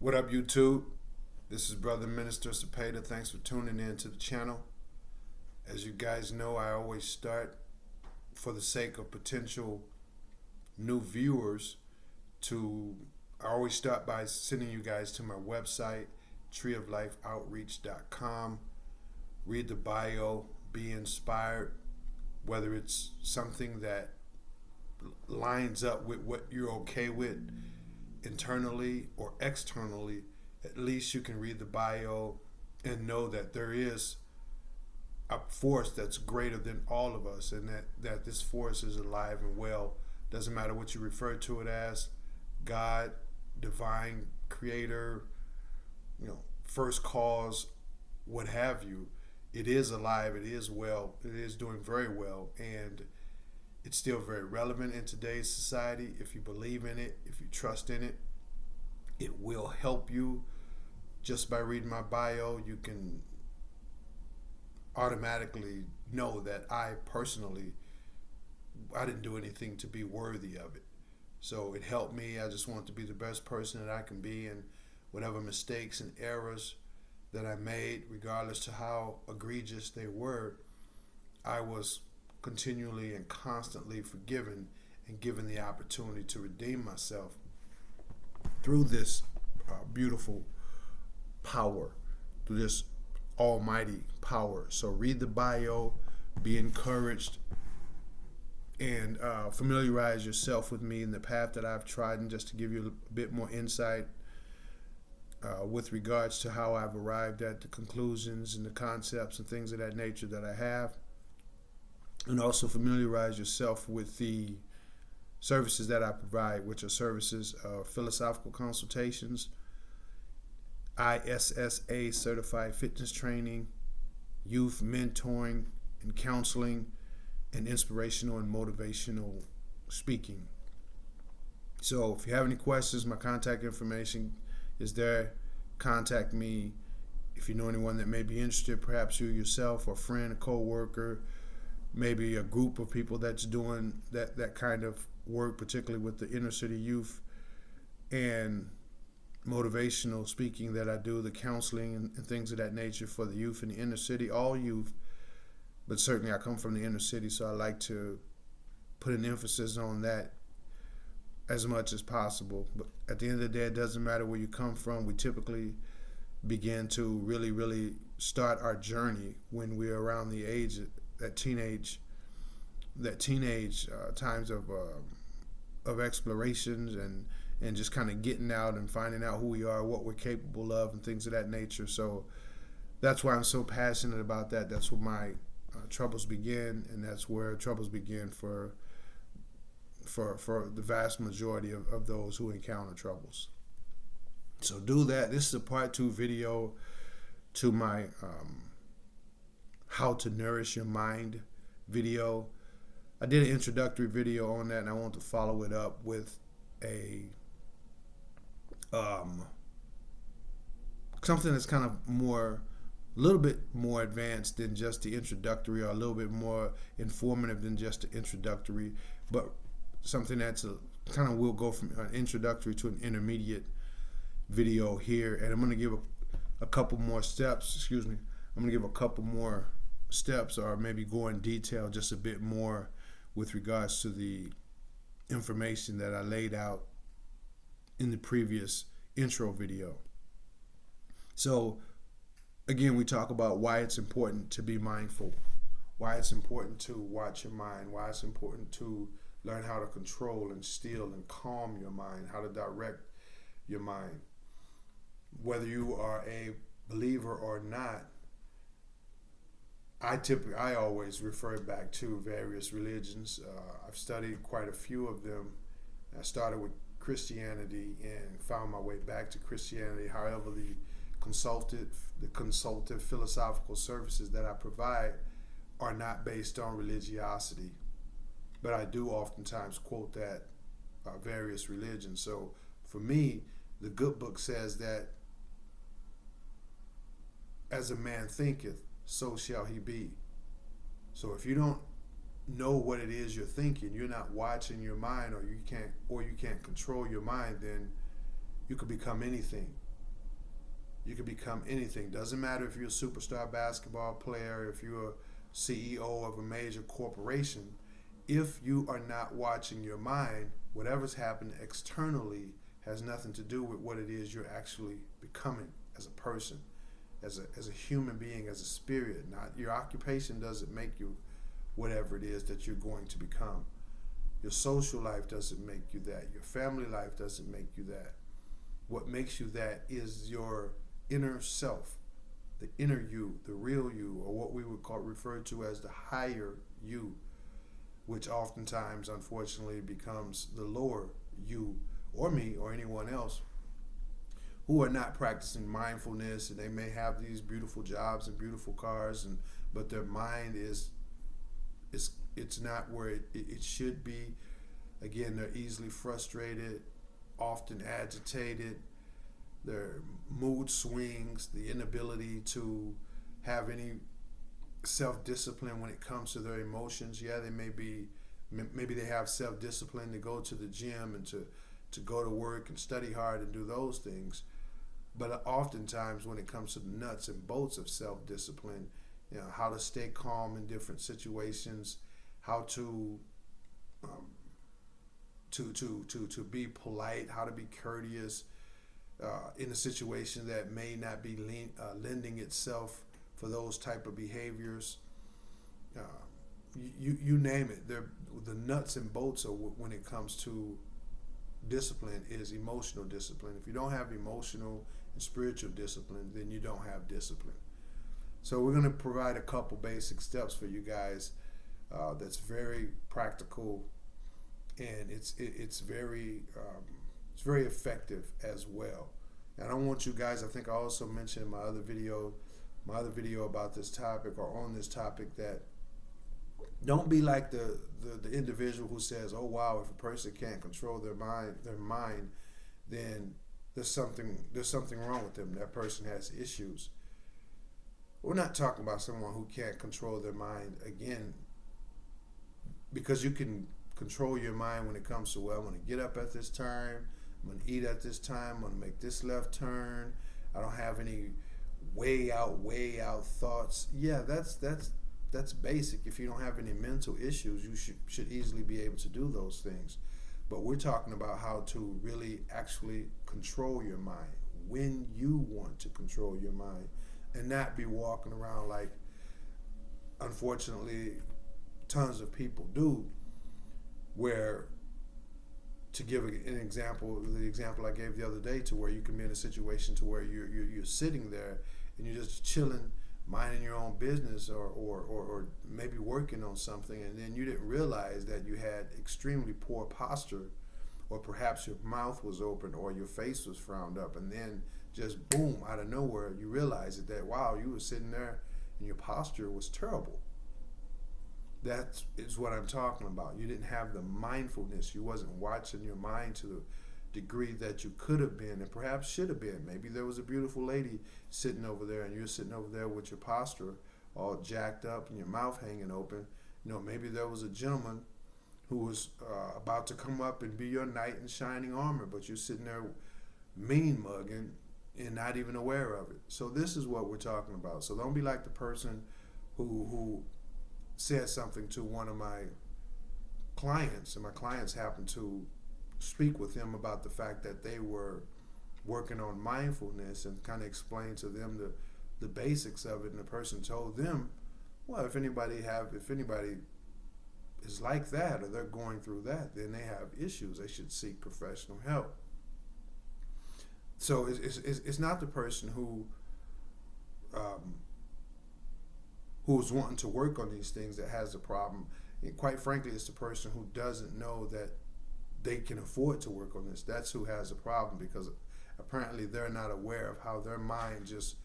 What up, YouTube? This is Brother Minister Cepeda. Thanks for tuning in to the channel. As you guys know, I always start, for the sake of potential new viewers, I always start by sending you guys to my website, treeoflifeoutreach.com. Read the bio, be inspired, whether it's something that lines up with what you're okay with internally or externally. At least you can read the bio and know that there is a force that's greater than all of us, and that this force is alive and well. Doesn't matter what you refer to it as, God, divine, creator, first cause, what have you. It is alive, it is well, it is doing very well, and it's still very relevant in today's society. If you believe in it, if you trust in it, it will help you. Just by reading my bio, you can automatically know that I didn't do anything to be worthy of it. So it helped me. I just want to be the best person that I can be, and whatever mistakes and errors that I made, regardless to how egregious they were, I was continually and constantly forgiven and given the opportunity to redeem myself through this beautiful power, through this almighty power. So read the bio, be encouraged, and familiarize yourself with me in the path that I've trodden, just to give you a bit more insight with regards to how I've arrived at the conclusions and the concepts and things of that nature that I have. And also familiarize yourself with the services that I provide, which are services of philosophical consultations, ISSA certified fitness training, youth mentoring and counseling, and inspirational and motivational speaking. So if you have any questions, my contact information is there. Contact me. If you know anyone that may be interested, perhaps you yourself, or a friend, a co-worker, maybe a group of people that's doing that kind of work, particularly with the inner city youth and motivational speaking that I do, the counseling and things of that nature for the youth in the inner city, all youth, but certainly I come from the inner city, so I like to put an emphasis on that as much as possible. But at the end of the day, it doesn't matter where you come from. We typically begin to really start our journey when we're around the age, that teenage times of explorations and just kind of getting out and finding out who we are, what we're capable of, and things of that nature. So that's why I'm so passionate about that. That's where my troubles begin, and that's where troubles begin for the vast majority of those who encounter troubles. So do that. This is a part 2 video to my how to nourish your mind video. I did an introductory video on that, and I want to follow it up with a something that's kind of a little bit more advanced than just the introductory, or a little bit more informative than just the introductory, but something that's we'll go from an introductory to an intermediate video here. And I'm going to give a couple more steps. I'm going to give a couple more steps, or maybe go in detail just a bit more with regards to the information that I laid out in the previous intro video. So again, we talk about why it's important to be mindful, why it's important to watch your mind, why it's important to learn how to control and still and calm your mind, how to direct your mind. Whether you are a believer or not, I always refer back to various religions. I've studied quite a few of them. I started with Christianity and found my way back to Christianity. However, the consultative philosophical services that I provide are not based on religiosity, but I do oftentimes quote that various religions. So for me, the good book says that as a man thinketh, so shall he be. So if you don't know what it is you're thinking, you're not watching your mind, or you can't control your mind, then you could become anything. You can become anything. Doesn't matter if you're a superstar basketball player, if you're a CEO of a major corporation. If you are not watching your mind, whatever's happening externally has nothing to do with what it is you're actually becoming as a person, as a human being, as a spirit. Not your occupation doesn't make you whatever it is that you're going to become. Your social life doesn't make you that. Your family life doesn't make you that. What makes you that is your inner self, the inner you, the real you, or what we would refer to as the higher you, which oftentimes, unfortunately, becomes the lower you, or me, or anyone else who are not practicing mindfulness, and they may have these beautiful jobs and beautiful cars, but their mind is it's not where it should be. Again, they're easily frustrated, often agitated. Their mood swings, the inability to have any self-discipline when it comes to their emotions. Yeah, maybe they have self-discipline to go to the gym and to go to work and study hard and do those things. But oftentimes when it comes to the nuts and bolts of self-discipline, how to stay calm in different situations, how to be polite, how to be courteous in a situation that may not be lending itself for those type of behaviors. You name it. The nuts and bolts of when it comes to discipline is emotional discipline. If you don't have emotional and spiritual discipline, then you don't have discipline. So we're going to provide a couple basic steps for you guys that's very practical, and it's very effective as well. And I don't want you guys, I think I also mentioned in my other video about this topic, or on this topic, that don't be like the individual who says, oh wow, if a person can't control their mind, then there's something wrong with them. That person has issues. We're not talking about someone who can't control their mind, again, because you can control your mind when it comes to, well, I'm going to get up at this time, I'm going to eat at this time, I'm going to make this left turn, I don't have any way out thoughts. Yeah, that's basic. If you don't have any mental issues, you should easily be able to do those things. But we're talking about how to really actually control your mind when you want to control your mind, and not be walking around like, unfortunately, tons of people do, where, to give an example, the example I gave the other day, to where you can be in a situation to where you're sitting there and you're just chilling, minding your own business, or maybe working on something, and then you didn't realize that you had extremely poor posture, or perhaps your mouth was open or your face was frowned up, and then just boom, out of nowhere, you realize that wow, you were sitting there and your posture was terrible. That is what I'm talking about. You didn't have the mindfulness. You wasn't watching your mind to the degree that you could have been and perhaps should have been. Maybe there was a beautiful lady sitting over there, and you're sitting over there with your posture all jacked up and your mouth hanging open. Maybe there was a gentleman who was about to come up and be your knight in shining armor, but you're sitting there mean mugging and not even aware of it. So this is what we're talking about. So don't be like the person who said something to one of my clients, and my clients happened to speak with him about the fact that they were working on mindfulness, and kind of explained to them the basics of it. And the person told them, well, if anybody is like that, or they're going through that, then they have issues. They should seek professional help. So it's not the person who's wanting to work on these things that has the problem. And quite frankly, it's the person who doesn't know that they can afford to work on this. That's who has a problem, because apparently they're not aware of how their mind just,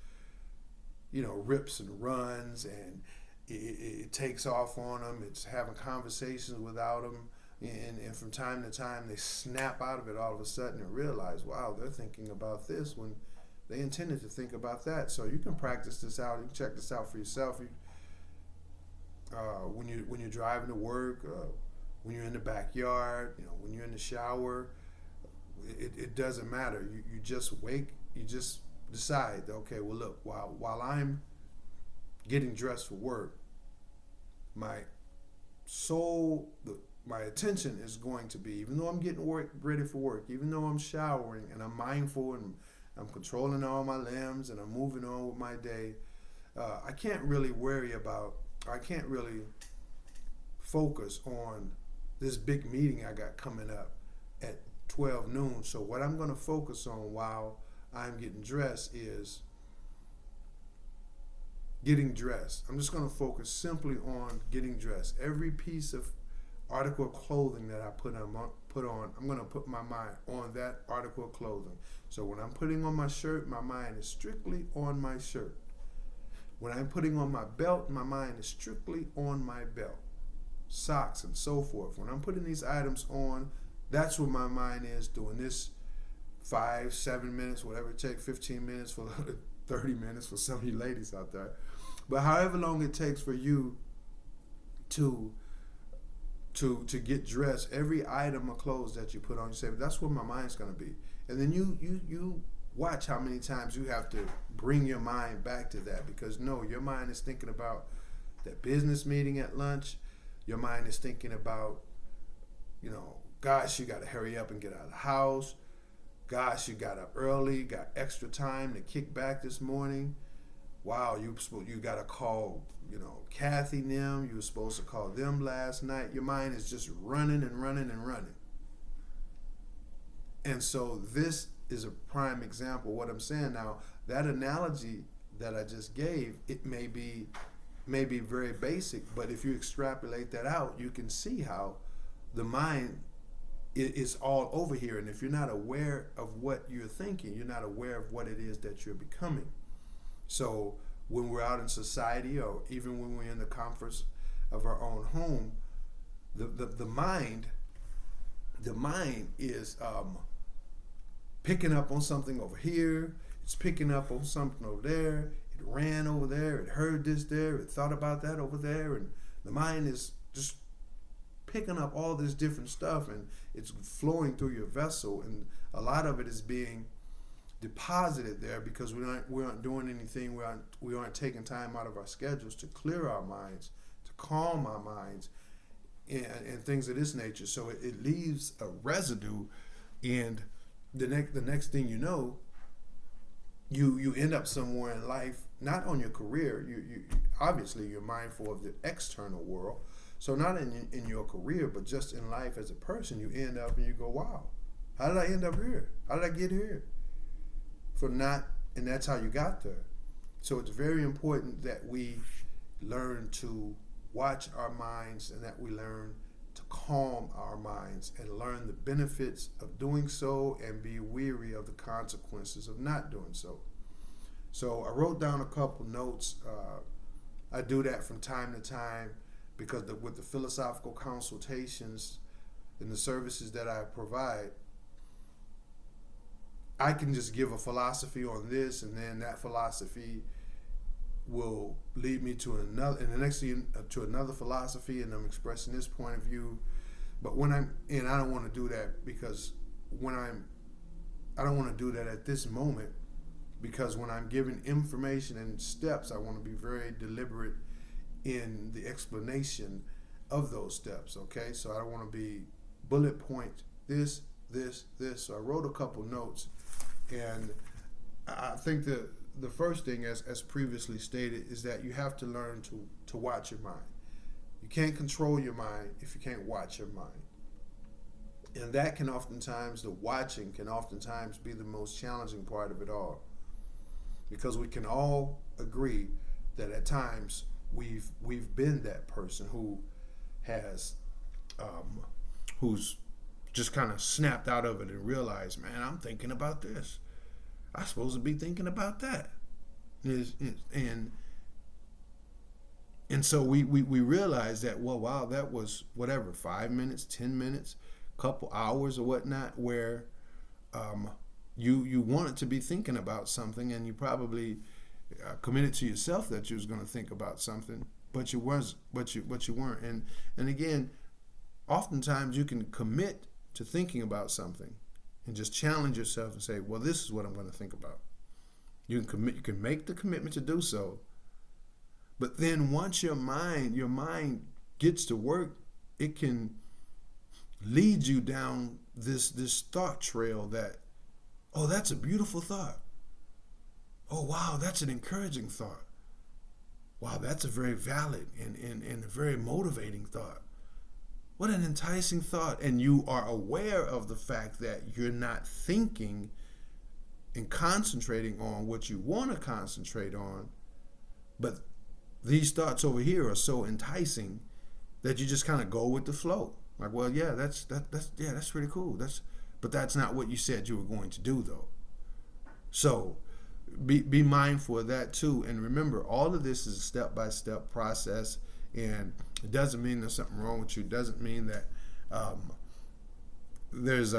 rips and runs, and it takes off on them. It's having conversations without them. And from time to time, they snap out of it all of a sudden and realize, wow, they're thinking about this when they intended to think about that. So you can practice this out. You can check this out for yourself. When you're driving to work, when you're in the backyard, when you're in the shower, it doesn't matter. You just decide, okay, well, look, while I'm getting dressed for work, my my attention is going to be, even though I'm getting ready for work, even though I'm showering and I'm mindful and I'm controlling all my limbs and I'm moving on with my day, I can't really focus on this big meeting I got coming up at 12 noon. So what I'm going to focus on while I'm getting dressed is getting dressed. I'm just going to focus simply on getting dressed. Every piece of article of clothing that I put on, I'm going to put my mind on that article of clothing. So when I'm putting on my shirt, my mind is strictly on my shirt. When I'm putting on my belt, my mind is strictly on my belt. Socks and so forth. When I'm putting these items on, that's where my mind is, doing this 5, 7 minutes, whatever it takes, 15 minutes for 30 minutes for some of you ladies out there. But however long it takes for you to get dressed, every item of clothes that you put on, you say, that's where my mind's going to be. And then you watch how many times you have to bring your mind back to that, because no, your mind is thinking about that business meeting at lunch. Your mind is thinking about, gosh, you got to hurry up and get out of the house. Gosh, you got up early, got extra time to kick back this morning. Wow, you got to call, Kathy and them. You were supposed to call them last night. Your mind is just running and running and running. And so this is a prime example of what I'm saying now. That analogy that I just gave, it may be very basic, but if you extrapolate that out, you can see how the mind is all over here. And if you're not aware of what you're thinking, you're not aware of what it is that you're becoming. So when we're out in society, or even when we're in the comforts of our own home, the mind is picking up on something over here. It's picking up on something over there. It ran over there. It heard this there. It thought about that over there. And the mind is just picking up all this different stuff, and it's flowing through your vessel. And a lot of it is being deposited there because we aren't doing anything. We aren't taking time out of our schedules to clear our minds, to calm our minds, and things of this nature. So it leaves a residue, and the next thing you know, you end up somewhere in life, not on your career. You obviously you're mindful of the external world, so not in your career, but just in life as a person. You end up and you go, wow, how did I end up here? How did I get here? And that's how you got there. So it's very important that we learn to watch our minds, and that we learn to calm our minds and learn the benefits of doing so, and be weary of the consequences of not doing so. So I wrote down a couple notes. I do that from time to time because with the philosophical consultations and the services that I provide, I can just give a philosophy on this, and then that philosophy will lead me to another, and the next thing to another philosophy, and I'm expressing this point of view. But I don't want to do that because I don't want to do that at this moment, because when I'm giving information and steps, I want to be very deliberate in the explanation of those steps. Okay, so I don't want to be bullet point this. So I wrote a couple notes, and I think the first thing, as previously stated, is that you have to learn to watch your mind. You can't control your mind if you can't watch your mind. And that the watching can oftentimes be the most challenging part of it all. Because we can all agree that at times we've been that person who has who's just kind of snapped out of it and realized, man, I'm thinking about this. I'm supposed to be thinking about that. And so we realize that, well, wow, that was whatever, 5 minutes, 10 minutes, couple hours or whatnot, where you wanted to be thinking about something, and you probably committed to yourself that you was going to think about something, but you weren't. And again, oftentimes you can commit to thinking about something and just challenge yourself and say, well, this is what I'm going to think about. You can commit. You can make the commitment to do so. But then once your mind gets to work, it can lead you down this thought trail that, oh, that's a beautiful thought. Oh, wow, that's an encouraging thought. Wow, that's a very valid and a very motivating thought. What an enticing thought. And you are aware of the fact that you're not thinking and concentrating on what you want to concentrate on, but these thoughts over here are so enticing that you just kind of go with the flow. Like, well, yeah, that's pretty cool. But that's not what you said you were going to do, though. So be mindful of that too. And remember, all of this is a step-by-step process, and it doesn't mean there's something wrong with you. It doesn't mean that there's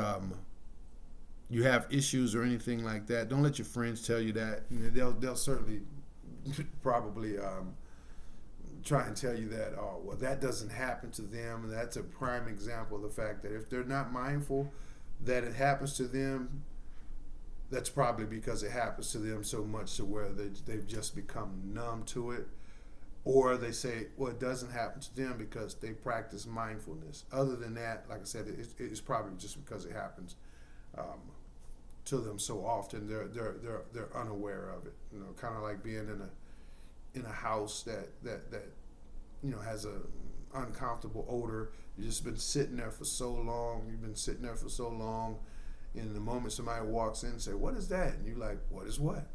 you have issues or anything like that. Don't let your friends tell you that. You know, they'll certainly probably try and tell you that, oh, well, that doesn't happen to them. And that's a prime example of the fact that if they're not mindful that it happens to them, that's probably because it happens to them so much to where they've just become numb to it. Or they say, well, it doesn't happen to them because they practice mindfulness. Other than that, like I said, it's probably just because it happens to them so often. They're unaware of it. You know, kind of like being in a house that you know has a uncomfortable odor. You've just been sitting there for so long. And the moment somebody walks in and say, what is that? And you're like, what is what?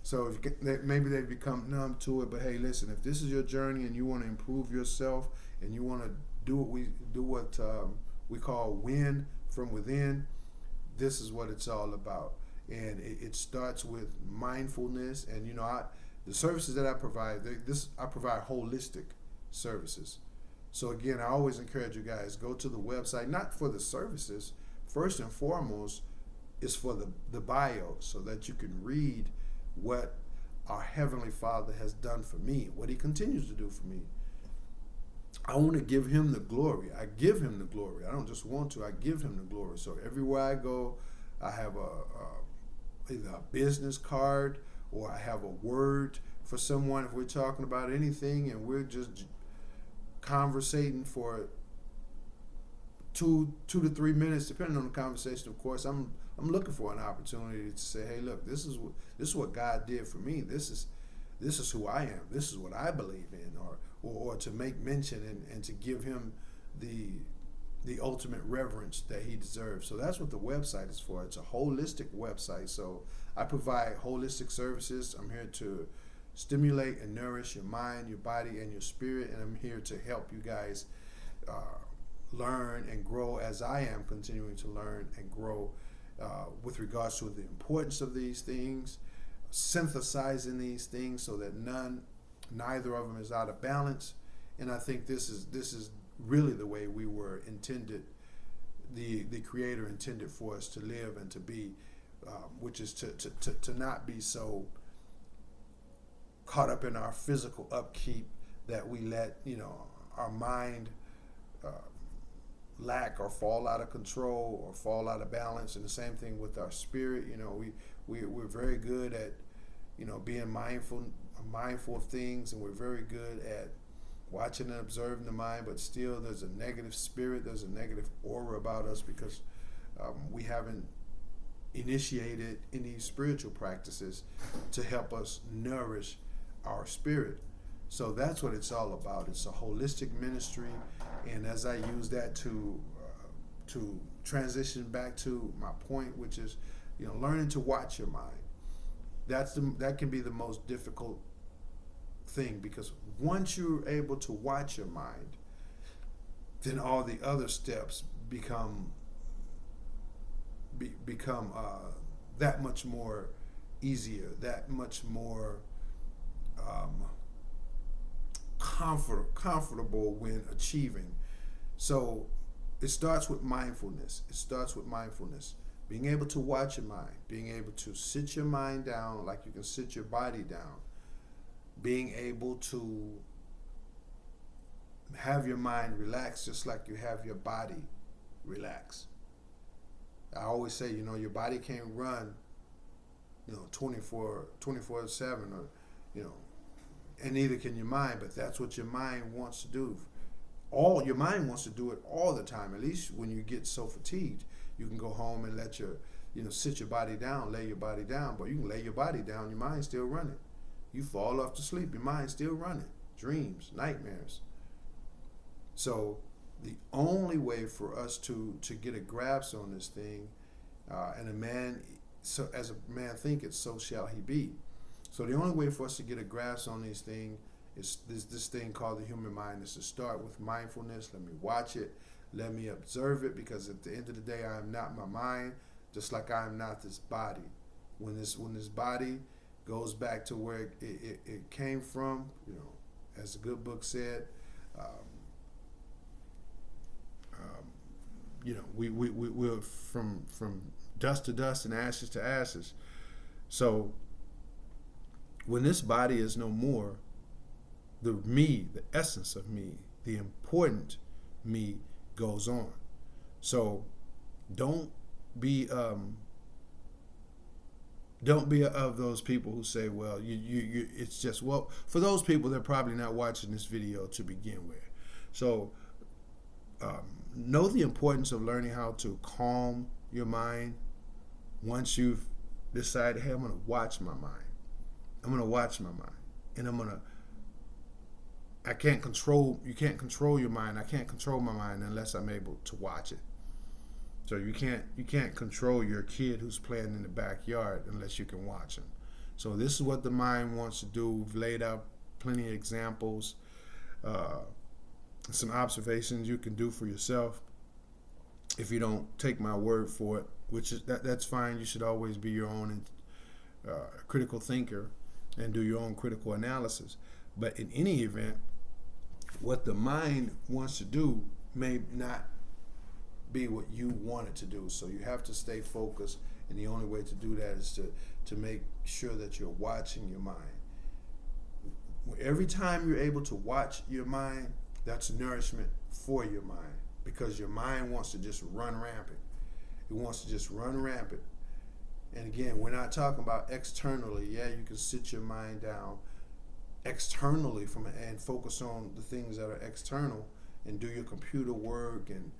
So maybe they become numb to it. But hey, listen, if this is your journey and you want to improve yourself and you want to do what we call win from within, this is what it's all about. And it starts with mindfulness. And you know, the services that I provide, I provide holistic services. So again, I always encourage you guys, go to the website, not for the services. First and foremost, is for the bio, so that you can read what our Heavenly Father has done for me, what He continues to do for me. I want to give Him the glory. I give Him the glory. I don't just want to, I give Him the glory. So everywhere I go, I have either a business card or I have a word for someone if we're talking about anything and we're just conversating for 2 to 3 minutes, depending on the conversation. Of course, I'm looking for an opportunity to say, hey, look, this is what God did for me. This is who I am. This is what I believe in, or to make mention and to give Him the ultimate reverence that He deserves. So that's what the website is for. It's a holistic website. So I provide holistic services. I'm here to stimulate and nourish your mind, your body, and your spirit, and I'm here to help you guys learn and grow as I am continuing to learn and grow with regards to the importance of these things, synthesizing these things so that neither of them is out of balance. And I think this is really the way we were intended, the Creator intended for us to live and to be, which is to not be so caught up in our physical upkeep that we let our mind lack or fall out of control or fall out of balance. And the same thing with our spirit. We're very good at being mindful of things, and we're very good at watching and observing the mind, but still there's a negative spirit, there's a negative aura about us because we haven't initiated any spiritual practices to help us nourish our spirit. So that's what it's all about. It's a holistic ministry, and as I use that to transition back to my point, which is learning to watch your mind. That can be the most difficult thing, because once you're able to watch your mind, then all the other steps become that much more easier, that much more comfortable when achieving. So it starts with mindfulness. Being able to watch your mind, being able to sit your mind down like you can sit your body down, being able to have your mind relax just like you have your body relax. I always say, your body can't run 24/7, or, you know, and neither can your mind, but that's what your mind wants to do. Your mind wants to do it all the time. At least when you get so fatigued, you can go home and let sit your body down, lay your body down. But you can lay your body down, your mind's still running. You fall off to sleep, your mind's still running. Dreams, nightmares. So the only way for us to get a grasp on this thing, and as a man thinketh, so shall he be. So the only way for us to get a grasp on these things is this thing called the human mind, is to start with mindfulness. Let me watch it. Let me observe it, because at the end of the day, I am not my mind, just like I am not this body. When this body goes back to where it came from, as the good book said, we're from dust to dust and ashes to ashes. So when this body is no more, the essence of me, the important me goes on. So don't be of those people who say, well, it's just, well, for those people, they're probably not watching this video to begin with. So know the importance of learning how to calm your mind. Once you've decided, hey, I'm going to watch my mind. I'm going to watch my mind. And you can't control your mind. I can't control my mind unless I'm able to watch it. So you can't control your kid who's playing in the backyard unless you can watch him. So this is what the mind wants to do. We've laid out plenty of examples, some observations you can do for yourself. If you don't take my word for it, which is that's fine. You should always be your own critical thinker and do your own critical analysis. But in any event, what the mind wants to do may not be what you want it to do. So you have to stay focused, and the only way to do that is to make sure that you're watching your mind. Every time you're able to watch your mind, that's nourishment for your mind, because your mind wants to just run rampant. It wants to just run rampant. And again, we're not talking about externally. Yeah, you can sit your mind down externally and focus on the things that are external and do your computer work and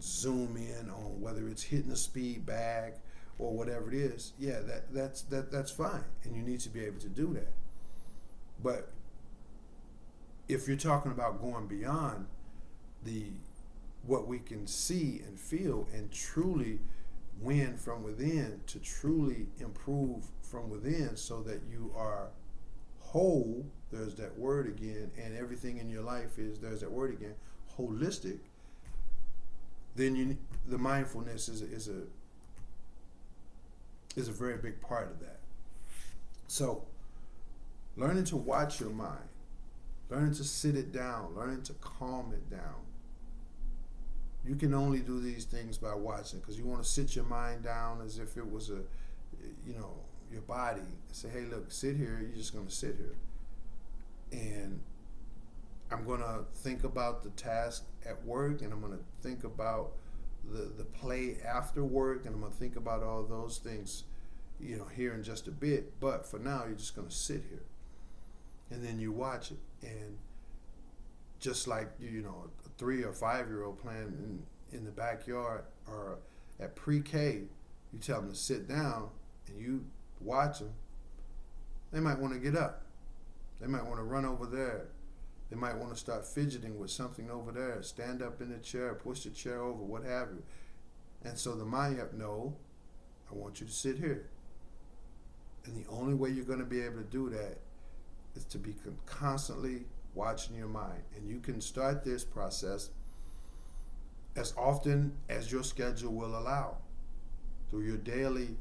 zoom in on whether it's hitting a speed bag or whatever it is. Yeah, that's fine, and you need to be able to do that. But if you're talking about going beyond what we can see and feel and truly win from within, to truly improve from within so that you are whole, there's that word again, and everything in your life there's that word again, holistic, then the mindfulness is a very big part of that. So learning to watch your mind, learning to sit it down, learning to calm it down. You can only do these things by watching, because you want to sit your mind down as if it was your body. Say, hey, look, sit here. You're just going to sit here. And I'm going to think about the task at work, and I'm going to think about the play after work, and I'm going to think about all those things, here in just a bit. But for now, you're just going to sit here. And then you watch it. And just like, a 3 or 5-year-old playing in the backyard, or at pre-K, you tell them to sit down and you watch them, they might want to get up. They might want to run over there. They might want to start fidgeting with something over there, stand up in the chair, push the chair over, what have you. And so the mind, no, I want you to sit here. And the only way you're going to be able to do that is to be constantly watching your mind. And you can start this process as often as your schedule will allow, through your daily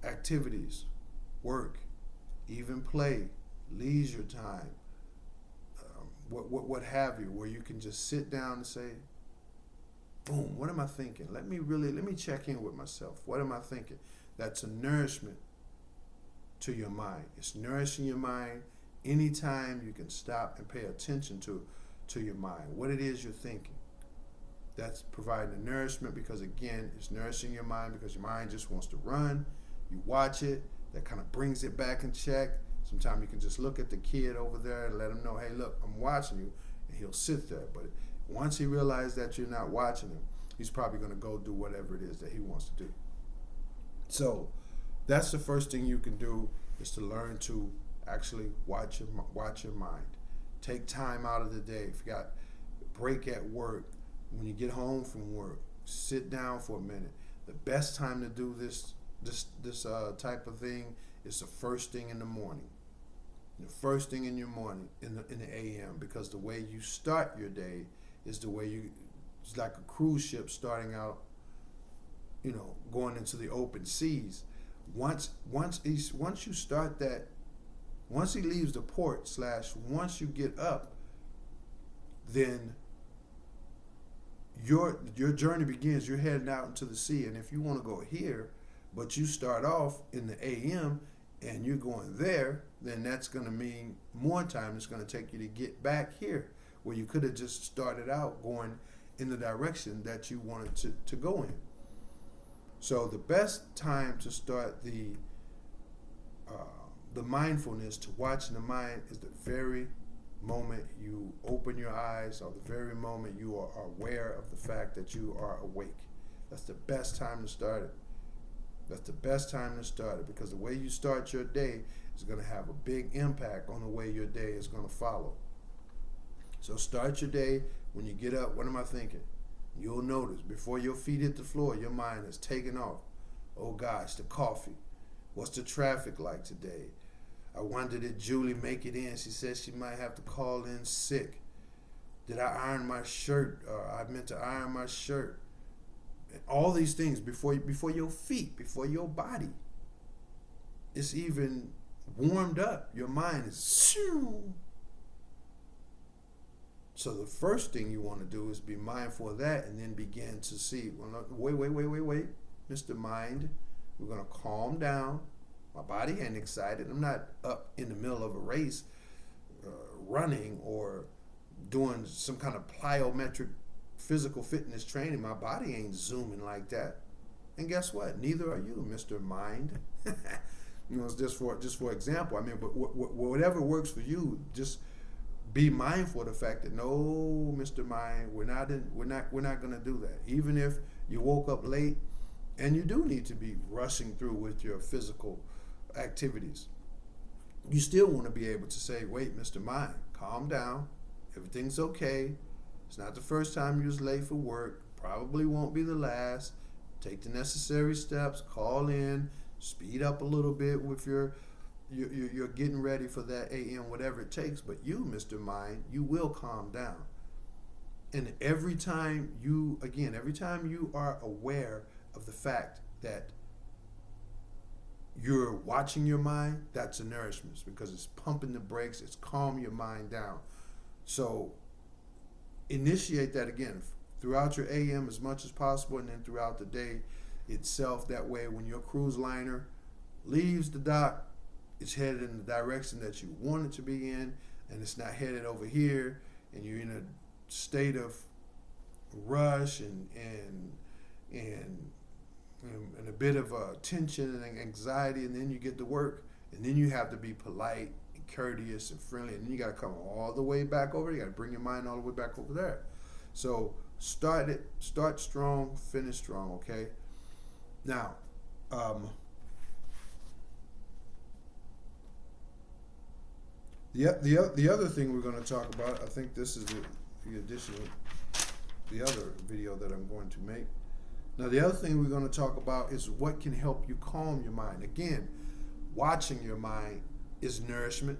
activities, work, even play, leisure time, what have you, where you can just sit down and say, boom, what am I thinking? Let me check in with myself. What am I thinking? That's a nourishment to your mind. It's nourishing your mind. Anytime you can stop and pay attention to your mind, what it is you're thinking. That's providing the nourishment, because again, it's nourishing your mind, because your mind just wants to run. You watch it. that kind of brings it back in check. Sometimes you can just look at the kid over there and let him know, hey, look, I'm watching you, and he'll sit there. But once he realizes that you're not watching him, he's probably going to go do whatever it is that he wants to do. So that's the first thing you can do, is to learn to actually watch your mind. Take time out of the day. If you got a break at work, when you get home from work, sit down for a minute. The best time to do this type of thing is the first thing in the morning. The first thing in your morning, in the AM, because the way you start your day is the way it's like a cruise ship starting out, going into the open seas. Once you start that, once he leaves the port / once you get up, then your journey begins. You're heading out into the sea, and if you want to go here, but you start off in the AM and you're going there, then that's going to mean more time it's going to take you to get back here, where you could have just started out going in the direction that you wanted to go in. So the best time to start the mindfulness, to watching the mind, is the very moment you open your eyes, or the very moment you are aware of the fact that you are awake. That's the best time to start it. That's the best time to start it, because the way you start your day is going to have a big impact on the way your day is going to follow. So start your day. When you get up, what am I thinking? You'll notice before your feet hit the floor, your mind is taking off. Oh gosh, the coffee. What's the traffic like today? I wonder, did Julie make it in? She said she might have to call in sick. Did I iron my shirt? I meant to iron my shirt. And all these things before your feet, before your body is even warmed up. Your mind is shoo. So the first thing you want to do is be mindful of that, and then begin to see, well, wait, Mr. Mind, we're going to calm down. My body ain't excited. I'm not up in the middle of a race running or doing some kind of plyometric physical fitness training. My body ain't zooming like that. And guess what? Neither are you, Mr. Mind. It's just for example. I mean, but whatever works for you, just be mindful of the fact that, no, Mr. Mind, we're not going to do that. Even if you woke up late and you do need to be rushing through with your physical activities, you still want to be able to say, wait, Mr. Mind, calm down. Everything's okay. It's not the first time you was late for work. Probably won't be the last. Take the necessary steps. Call in. Speed up a little bit with you're getting ready for that AM, whatever it takes. But you, Mr. Mind, you will calm down. And every time you are aware of the fact that you're watching your mind, that's a nourishment, because it's pumping the brakes, it's calming your mind down. So initiate that again throughout your AM as much as possible, and then throughout the day itself. That way, when your cruise liner leaves the dock, it's headed in the direction that you want it to be in, and it's not headed over here, and you're in a state of rush and a bit of tension and anxiety, and then you get to work, and then you have to be polite and courteous and friendly, and then you got to come all the way back over. You got to bring your mind all the way back over there. So start strong, finish strong. Okay. Now, the other thing we're going to talk about, I think this is the other video that I'm going to make. Now, the other thing we're going to talk about is what can help you calm your mind. Again, watching your mind is nourishment,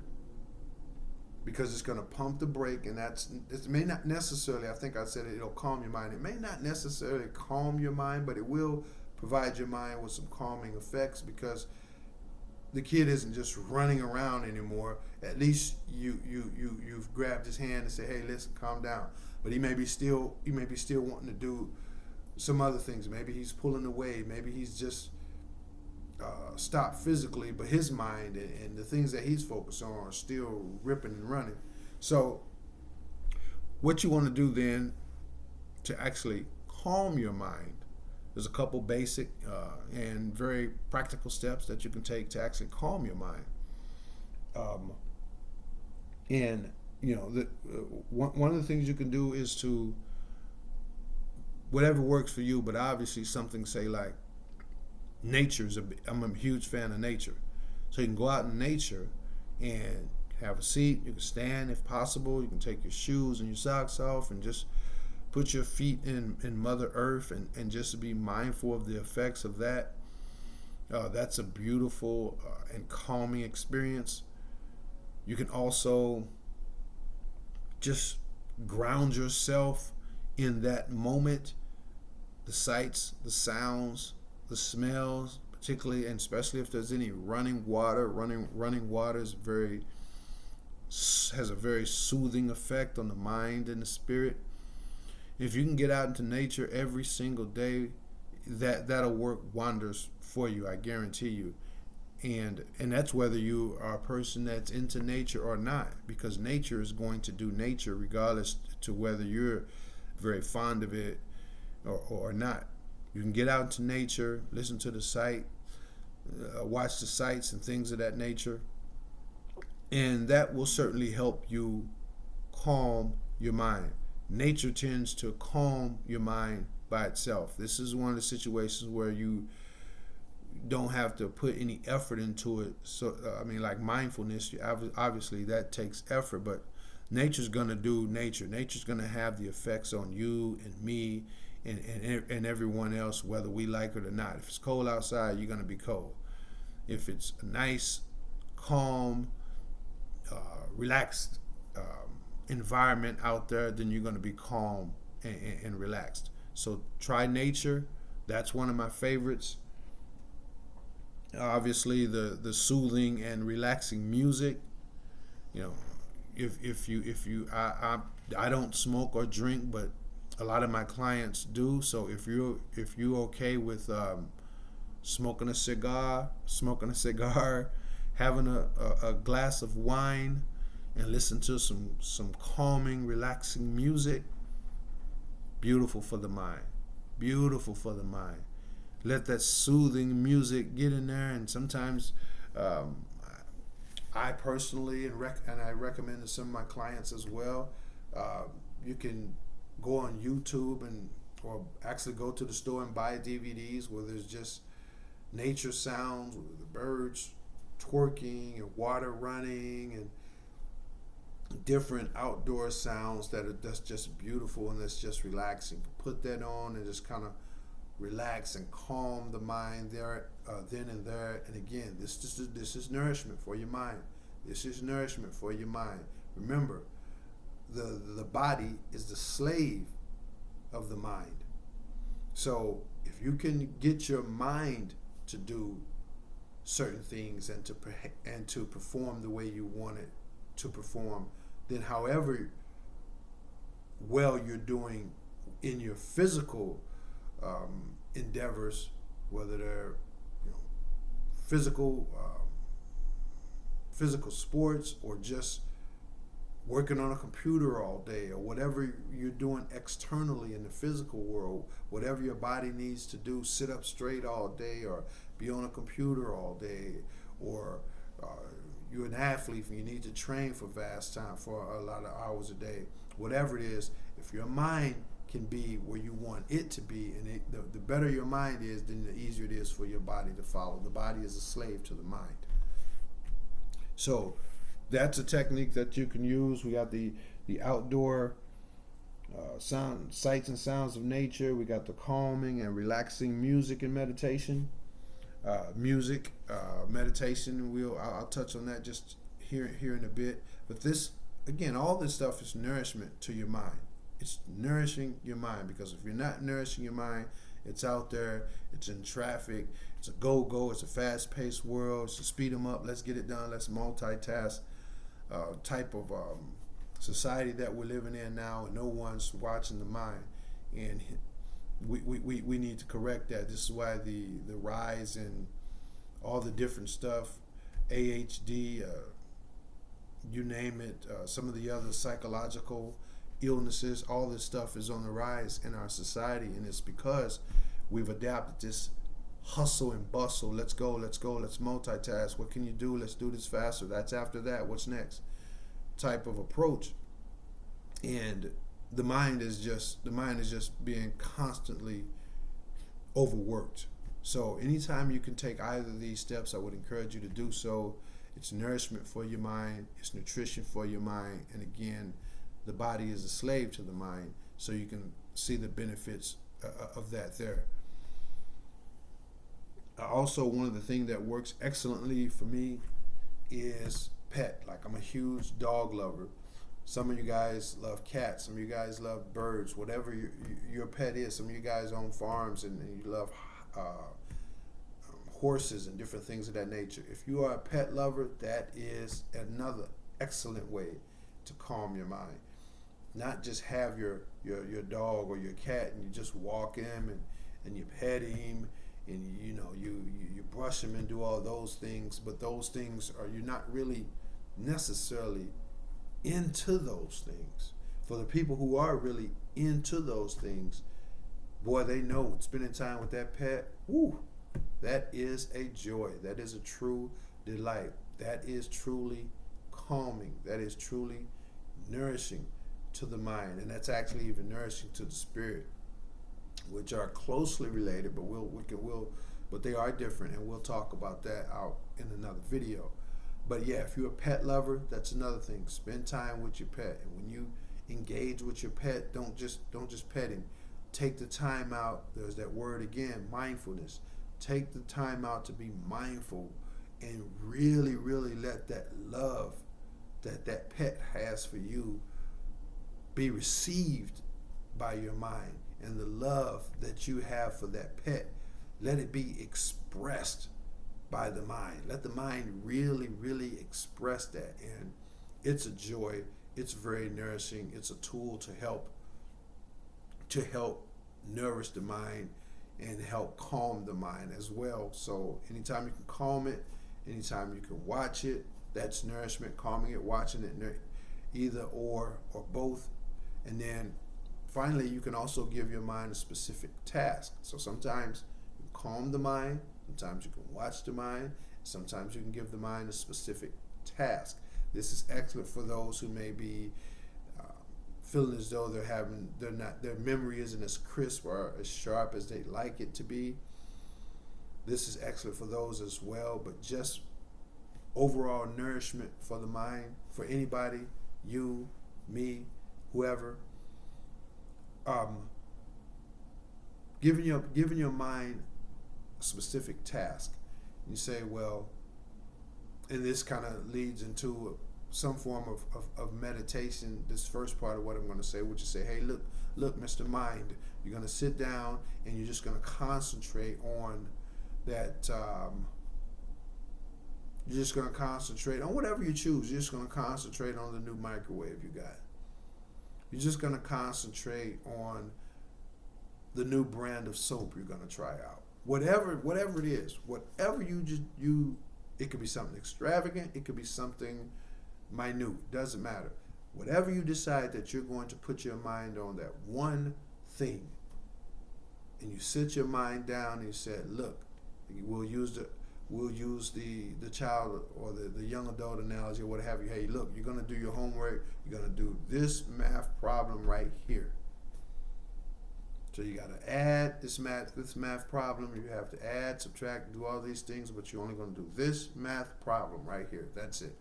because it's going to pump the brake, and it may not necessarily, I think I said it'll calm your mind. It may not necessarily calm your mind, but it will provide your mind with some calming effects, because the kid isn't just running around anymore. At least you've grabbed his hand and say, hey, listen, calm down. But he may be still wanting to do some other things. Maybe he's pulling away. Maybe he's just stopped physically, but his mind and the things that he's focused on are still ripping and running. So what you want to do then to actually calm your mind, there's a couple basic and very practical steps that you can take to actually calm your mind. And one of the things you can do is to whatever works for you, but obviously something, say, like I'm a huge fan of nature. So you can go out in nature and have a seat. You can stand if possible. You can take your shoes and your socks off and just put your feet in Mother Earth and just be mindful of the effects of that. That's a beautiful and calming experience. You can also just ground yourself in that moment, the sights, the sounds, the smells, particularly and especially if there's any running water. Running water has a very soothing effect on the mind and the spirit. If you can get out into nature every single day, that'll work wonders for you, I guarantee you. And that's whether you are a person that's into nature or not, because nature is going to do nature regardless to whether you're very fond of it or not. You can get out into nature, listen to the sight, watch the sights and things of that nature, and that will certainly help you calm your mind. Nature tends to calm your mind by itself. This is one of the situations where you don't have to put any effort into it. So like mindfulness, obviously that takes effort, but nature's going to do nature. Nature's going to have the effects on you and me and everyone else, whether we like it or not. If it's cold outside, you're going to be cold. If it's a nice, calm, relaxed environment out there, then you're going to be calm and relaxed. So try nature. That's one of my favorites. Obviously, the soothing and relaxing music. I don't smoke or drink, but a lot of my clients do. So if you're okay with smoking a cigar, having a glass of wine, and listen to some calming, relaxing music, beautiful for the mind. Beautiful for the mind. Let that soothing music get in there, and sometimes I personally and I recommend to some of my clients as well. You can go on YouTube or actually go to the store and buy DVDs where there's just nature sounds, with the birds twerking and water running and different outdoor sounds that's just beautiful and that's just relaxing. Put that on and just kind of relax and calm the mind there, then and there. And again, this is nourishment for your mind. This is nourishment for your mind. Remember, the body is the slave of the mind. So if you can get your mind to do certain things and to perform the way you want it to perform, then however well you're doing in your physical endeavors, whether they're physical sports or just working on a computer all day, or whatever you're doing externally in the physical world, whatever your body needs to do, sit up straight all day or be on a computer all day, or you're an athlete and you need to train for vast time for a lot of hours a day, whatever it is, if your mind can be where you want it to be, and the better your mind is, then the easier it is for your body to follow. The body is a slave to the mind. So that's a technique that you can use. We got the outdoor sights and sounds of nature. We got the calming and relaxing music and meditation. Meditation. I'll touch on that just here in a bit. But this, again, all this stuff is nourishment to your mind. It's nourishing your mind, because if you're not nourishing your mind, it's out there, it's in traffic, it's a go-go, it's a fast-paced world, it's a speed 'em up, let's get it done, let's multitask type of society that we're living in now, and no one's watching the mind. And we need to correct that. This is why the rise in all the different stuff, ADHD, you name it, some of the other psychological illnesses, all this stuff is on the rise in our society, and it's because we've adapted this hustle and bustle. Let's go, let's multitask. What can you do? Let's do this faster. That's after that. What's next? Type of approach. And the mind is just being constantly overworked. So anytime you can take either of these steps, I would encourage you to do so. It's nourishment for your mind, it's nutrition for your mind, and again, the body is a slave to the mind, so you can see the benefits of that there. Also, one of the things that works excellently for me is pet. Like, I'm a huge dog lover. Some of you guys love cats. Some of you guys love birds. Whatever your pet is. Some of you guys own farms and you love horses and different things of that nature. If you are a pet lover, that is another excellent way to calm your mind. Not just have your dog or your cat and you just walk him and you pet him and you brush him and do all those things, but those things you're not really necessarily into those things. For the people who are really into those things, boy, they know spending time with that pet, woo, that is a joy. That is a true delight. That is truly calming. That is truly nourishing to the mind, and that's actually even nourishing to the spirit, which are closely related, but they are different, and we'll talk about that out in another video. But yeah, if you're a pet lover, that's another thing. Spend time with your pet, and when you engage with your pet, don't just pet him. Take the time out. There's that word again, mindfulness. Take the time out to be mindful and really, really let that love that pet has for you be received by your mind, and the love that you have for that pet, let it be expressed by the mind. Let the mind really, really express that, and it's a joy. It's very nourishing. It's a tool to help nourish the mind and help calm the mind as well. So anytime you can calm it, anytime you can watch it, that's nourishment. Calming it, watching it, either or both. And then finally, you can also give your mind a specific task. So sometimes you calm the mind, sometimes you can watch the mind, sometimes you can give the mind a specific task. This is excellent for those who may be feeling as though their memory isn't as crisp or as sharp as they'd like it to be. This is excellent for those as well, but just overall nourishment for the mind, for anybody, you, me, whoever. Giving your mind a specific task. You say, well, and this kind of leads into some form of meditation. This first part of what I'm going to say, which is say, hey, look, Mr. Mind, you're going to sit down and you're just going to concentrate on that. You're just going to concentrate on whatever you choose. You're just going to concentrate on the new microwave you got. You're just going to concentrate on the new brand of soap you're going to try out. Whatever it is, whatever it could be something extravagant, it could be something minute, doesn't matter. Whatever you decide that you're going to put your mind on, that one thing, and you sit your mind down and you said, look, we'll use the child or the young adult analogy or what have you. Hey, look, you're going to do your homework. You're going to do this math problem right here. So you got to add this math problem. You have to add, subtract, do all these things, but you're only going to do this math problem right here. That's it.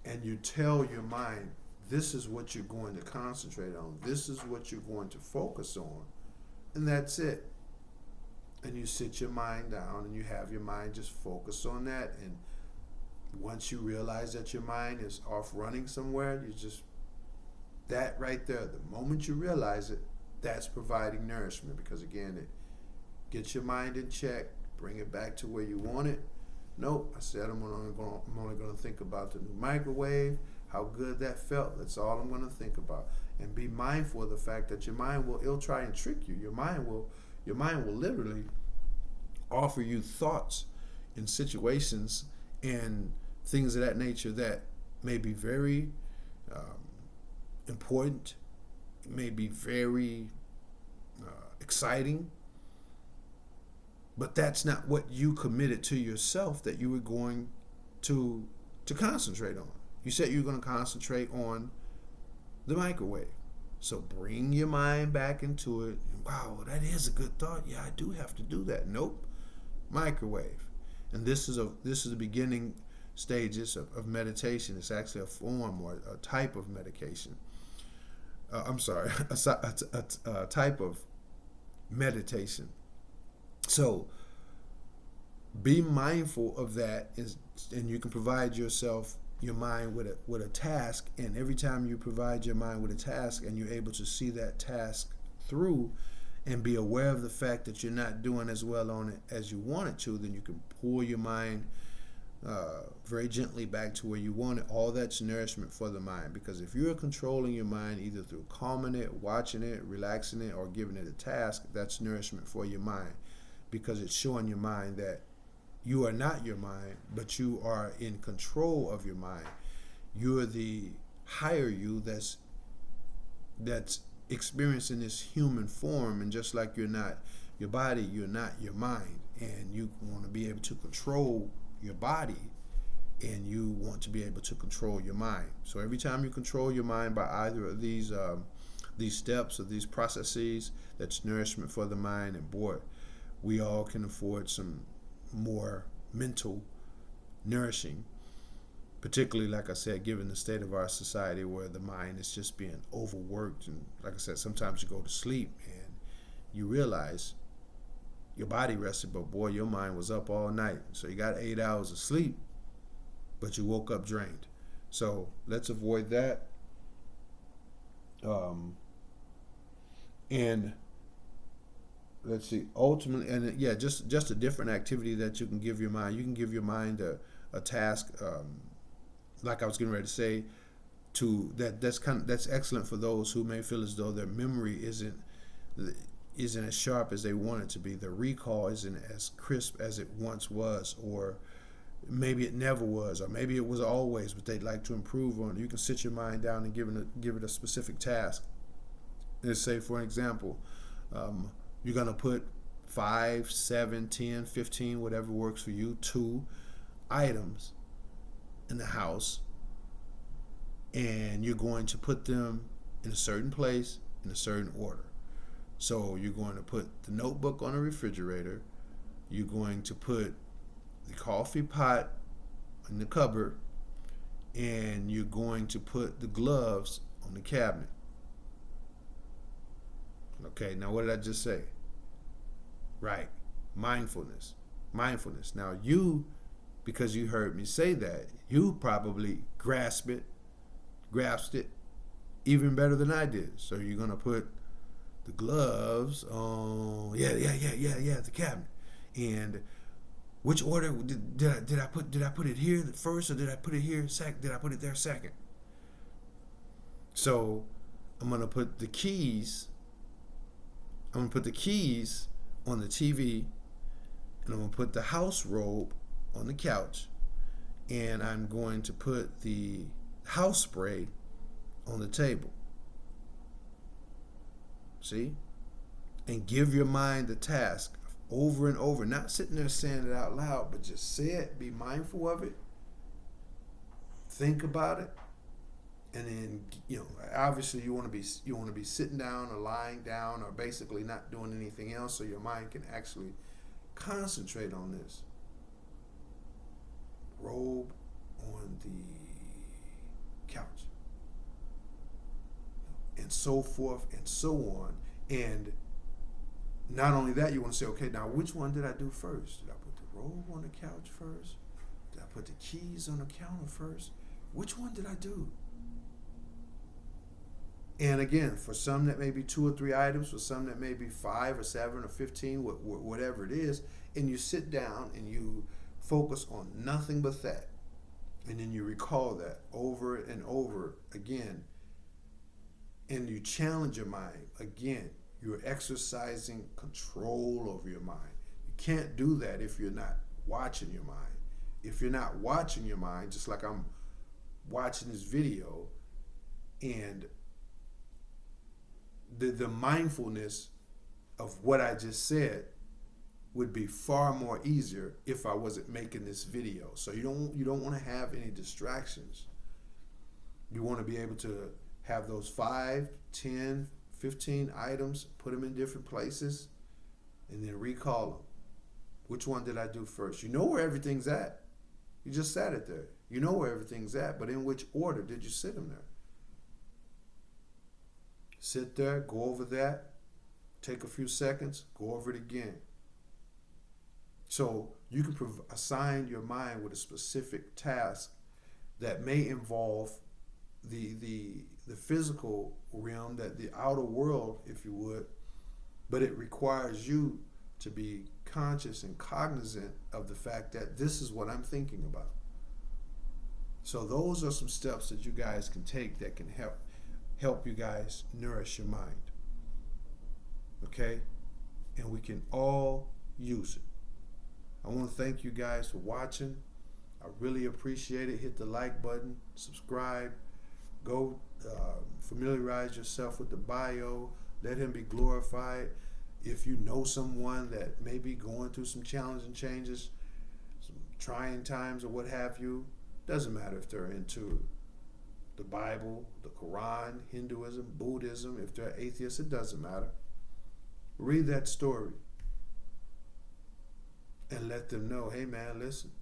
And you tell your mind, this is what you're going to concentrate on. This is what you're going to focus on. And that's it. And you sit your mind down and you have your mind just focus on that. And once you realize that your mind is off running somewhere, that right there, the moment you realize it, that's providing nourishment, because again, it gets your mind in check, bring it back to where you want it. Nope, I said I'm only going to think about the new microwave, how good that felt. That's all I'm going to think about. And be mindful of the fact that your mind it'll try and trick you. Your mind will literally offer you thoughts and situations and things of that nature that may be very important, may be very exciting, but that's not what you committed to yourself that you were going to concentrate on. You said you were going to concentrate on the microwave. So bring your mind back into it. Wow, that is a good thought. Yeah, I do have to do that. Nope. Microwave. And this is the beginning stages of meditation. It's actually a form or a type of medication. A type of meditation. So be mindful of that, and you can provide your mind with a task, and every time you provide your mind with a task and you're able to see that task through and be aware of the fact that you're not doing as well on it as you want it to, then you can pull your mind very gently back to where you want it. All that's nourishment for the mind, because if you're controlling your mind either through calming it, watching it, relaxing it, or giving it a task, that's nourishment for your mind, because it's showing your mind that you are not your mind, but you are in control of your mind. You're the higher you that's experiencing this human form, and just like you're not your body, you're not your mind, and you want to be able to control your body, and you want to be able to control your mind. So every time you control your mind by either of these steps or these processes, that's nourishment for the mind. And boy, we all can afford some more mental nourishing, particularly, like I said, given the state of our society where the mind is just being overworked. And like I said, sometimes you go to sleep and you realize your body rested, but boy, your mind was up all night. So you got 8 hours of sleep, but you woke up drained. So let's avoid that. And let's see, ultimately, and yeah, just a different activity that you can give your mind. You can give your mind a task, like I was getting ready to say, that's excellent for those who may feel as though their memory isn't as sharp as they want it to be. Their recall isn't as crisp as it once was, or maybe it never was, or maybe it was always, but they'd like to improve on it. You can sit your mind down and give it a specific task. Let's say, for example, you're going to put 5, 7, 10, 15, whatever works for you, 2 items in the house, and you're going to put them in a certain place in a certain order. So you're going to put the notebook on the refrigerator, you're going to put the coffee pot in the cupboard, and you're going to put the gloves on the cabinet. Okay, now what did I just say? Right, mindfulness. Now because you heard me say that, you probably grasped it even better than I did. So you're gonna put the gloves on, the cabinet. And which order did I put it here first, or did I put it here second? Did I put it there second? So I'm gonna put the keys on the TV, and I'm going to put the house robe on the couch, and I'm going to put the house spray on the table. See? And give your mind the task over and over, not sitting there saying it out loud, but just say it, be mindful of it, think about it. And then, obviously you want to be sitting down or lying down or basically not doing anything else, so your mind can actually concentrate on this. Robe on the couch, and so forth and so on. And not only that, you want to say, okay, now which one did I do first? Did I put the robe on the couch first? Did I put the keys on the counter first? Which one did I do? And again, for some that may be 2 or 3 items, for some that may be 5 or 7 or 15, whatever it is, and you sit down and you focus on nothing but that. And then you recall that over and over again. And you challenge your mind. Again, you're exercising control over your mind. You can't do that if you're not watching your mind. If you're not watching your mind, just like I'm watching this video, and the mindfulness of what I just said would be far more easier if I wasn't making this video. So you don't want to have any distractions. You want to be able to have those 5, 10, 15 items, put them in different places, and then recall them. Which one did I do first? You know where everything's at. You just sat it there. You know where everything's at, but in which order did you sit them there? Sit there, go over that, take a few seconds, go over it again. So you can assign your mind with a specific task that may involve the physical realm, that the outer world, if you would, but it requires you to be conscious and cognizant of the fact that this is what I'm thinking about. So those are some steps that you guys can take that can help you guys nourish your mind. Okay? And we can all use it. I want to thank you guys for watching. I really appreciate it. Hit the like button, subscribe, go familiarize yourself with the bio, let him be glorified. If you know someone that may be going through some challenging changes, some trying times or what have you, doesn't matter if they're into the Bible, the Quran, Hinduism, Buddhism, if they're atheists, it doesn't matter. Read that story and let them know, hey man, listen,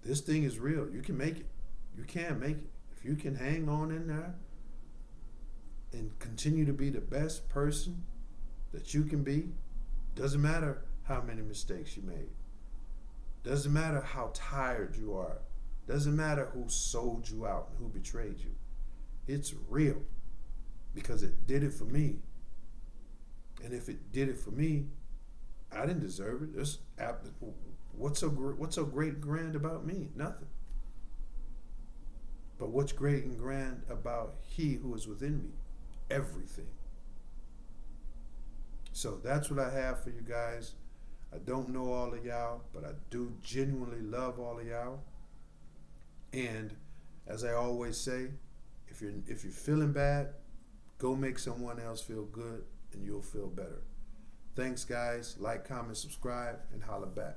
this thing is real. You can make it. You can make it. If you can hang on in there and continue to be the best person that you can be, doesn't matter how many mistakes you made. Doesn't matter how tired you are. Doesn't matter who sold you out and who betrayed you. It's real because it did it for me. And if it did it for me, I didn't deserve it. What's so great and grand about me? Nothing. But what's great and grand about He who is within me? Everything. So that's what I have for you guys. I don't know all of y'all, but I do genuinely love all of y'all. And as I always say, if you're feeling bad, go make someone else feel good and you'll feel better. Thanks guys. Like, comment, subscribe, and holla back.